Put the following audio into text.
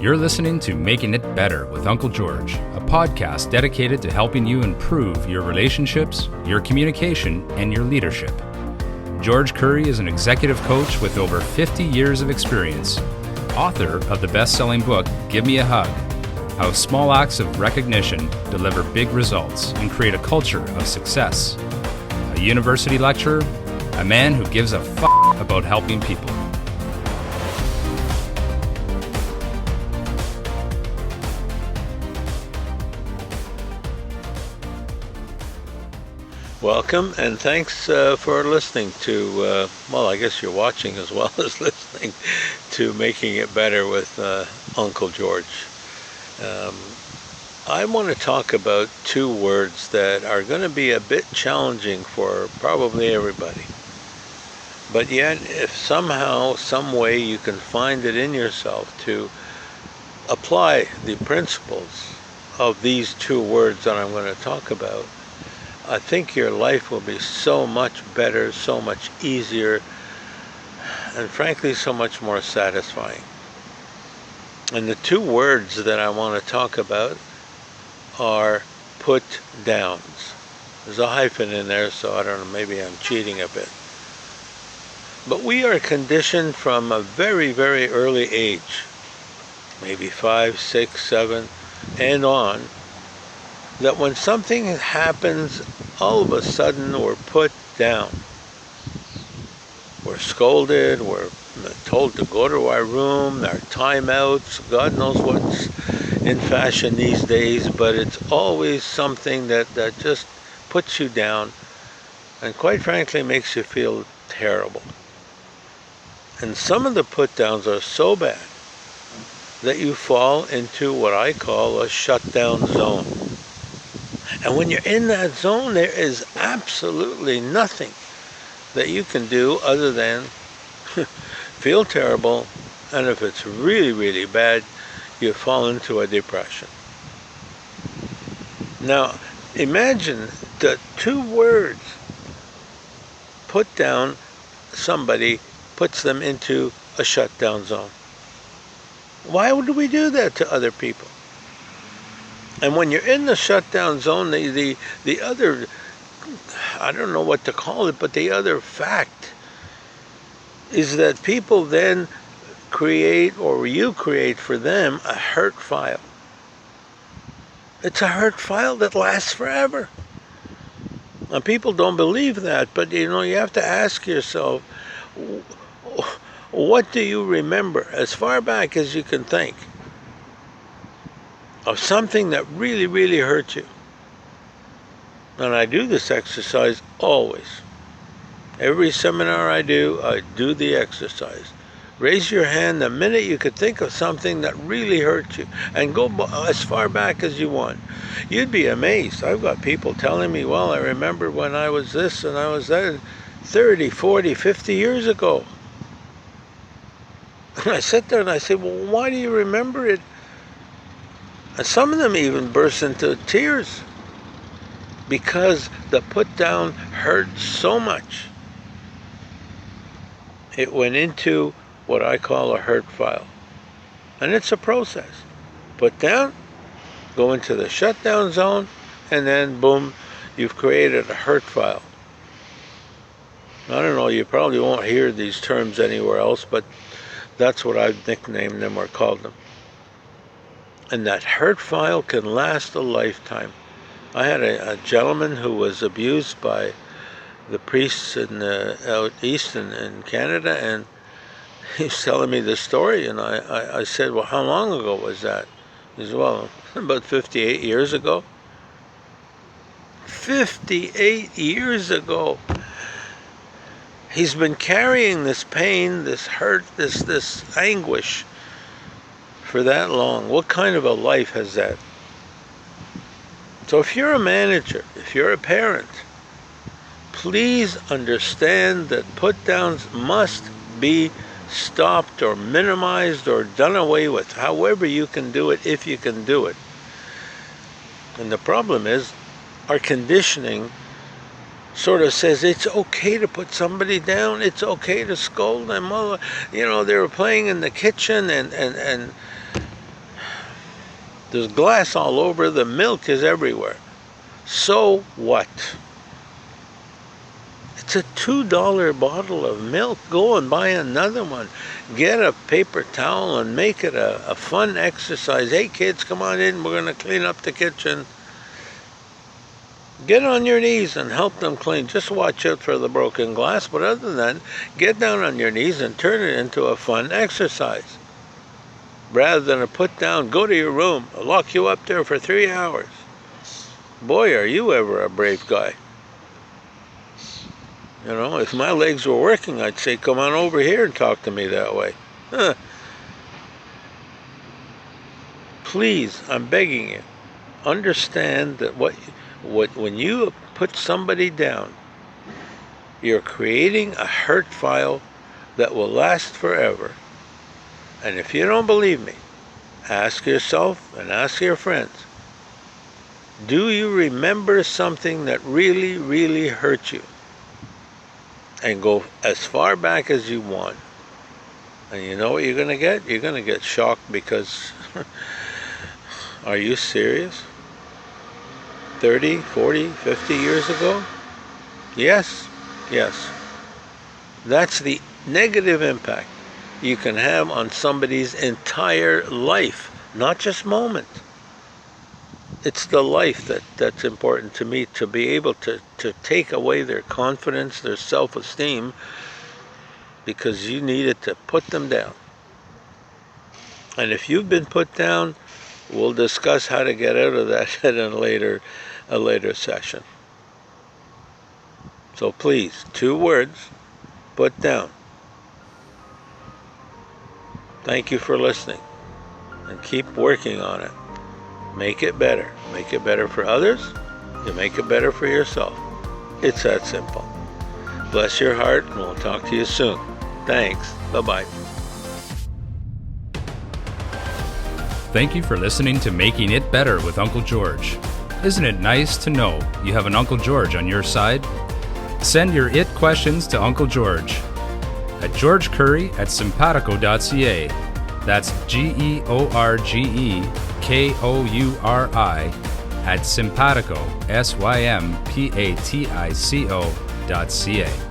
You're listening to Making It Better with Uncle George, a podcast dedicated to helping you improve your relationships, your communication, and your leadership. George Curry is an executive coach with over 50 years of experience, author of the best-selling book, Give Me a Hug, How Small Acts of Recognition Deliver Big Results and Create a Culture of Success, a university lecturer, a man who gives a fuck about helping people. Welcome, and thanks for listening to, I guess you're watching as well as listening to Making It Better with Uncle George. I want to talk about two words that are going to be a bit challenging for probably everybody. But yet, if somehow, some way you can find it in yourself to apply the principles of these two words that I'm going to talk about, I think your life will be so much better, so much easier, and frankly, so much more satisfying. And the two words that I want to talk about are put downs. There's a hyphen in there, so I don't know, maybe I'm cheating a bit. But we are conditioned from a very, very early age, maybe 5, 6, 7, and on, that when something happens, all of a sudden we're put down. We're scolded, we're told to go to our room, our timeouts, God knows what's in fashion these days, but it's always something that just puts you down and quite frankly makes you feel terrible. And some of the put downs are so bad that you fall into what I call a shutdown zone. And when you're in that zone, there is absolutely nothing that you can do other than feel terrible, and if it's really, really bad, you fall into a depression. Now, imagine the two words put down, somebody puts them into a shutdown zone. Why would we do that to other people? And when you're in the shutdown zone, the other, I don't know what to call it, but the other fact is that people then create, or you create for them, a hurt file. It's a hurt file that lasts forever. Now, people don't believe that, but you have to ask yourself, what do you remember as far back as you can think of something that really, really hurt you? And I do this exercise always. Every seminar I do the exercise. Raise your hand the minute you could think of something that really hurt you, and go as far back as you want. You'd be amazed. I've got people telling me, I remember when I was this and I was that 30, 40, 50 years ago. And I sit there and I say, why do you remember it? And some of them even burst into tears because the put down hurt so much. It went into what I call a hurt file. And it's a process. Put down, go into the shutdown zone, and then boom, you've created a hurt file. I don't know, you probably won't hear these terms anywhere else, but that's what I've nicknamed them or called them. And that hurt file can last a lifetime. I had a gentleman who was abused by the priests out east in Canada, and he's telling me the story, and I said, how long ago was that? He said, about 58 years ago. 58 years ago. He's been carrying this pain, this hurt, this anguish for that long. What kind of a life has that? So if you're a manager, if you're a parent, please understand that put downs must be stopped or minimized or done away with, however you can do it, if you can do it. And the problem is, our conditioning sort of says it's okay to put somebody down, it's okay to scold them. They were playing in the kitchen and There's glass all over, the milk is everywhere. So what? It's a $2 bottle of milk. Go and buy another one. Get a paper towel and make it a fun exercise. Hey kids, come on in, we're going to clean up the kitchen. Get on your knees and help them clean. Just watch out for the broken glass, but other than that, get down on your knees and turn it into a fun exercise. Rather than a put down, go to your room, I'll lock you up there for 3 hours. Boy, are you ever a brave guy. You know, if my legs were working, I'd say, come on over here and talk to me that way. Please, I'm begging you, understand that when you put somebody down, you're creating a hurt file that will last forever. And if you don't believe me, ask yourself and ask your friends, do you remember something that really, really hurt you? And go as far back as you want. And you know what you're going to get? You're going to get shocked because, are you serious? 30, 40, 50 years ago? Yes. That's the negative impact you can have on somebody's entire life, not just moment. It's the life that's important to me, to be able to take away their confidence, their self-esteem, because you needed to put them down. And if you've been put down, we'll discuss how to get out of that in a later session. So please, 2 words, put down. Thank you for listening, and keep working on it. Make it better. Make it better for others. You make it better for yourself. It's that simple. Bless your heart, and we'll talk to you soon. Thanks. Bye-bye. Thank you for listening to Making It Better with Uncle George. Isn't it nice to know you have an Uncle George on your side? Send your IT questions to Uncle George at georgecurry@simpatico.ca. That's GeorgeKouri at Simpatico, SYMPATICO.ca.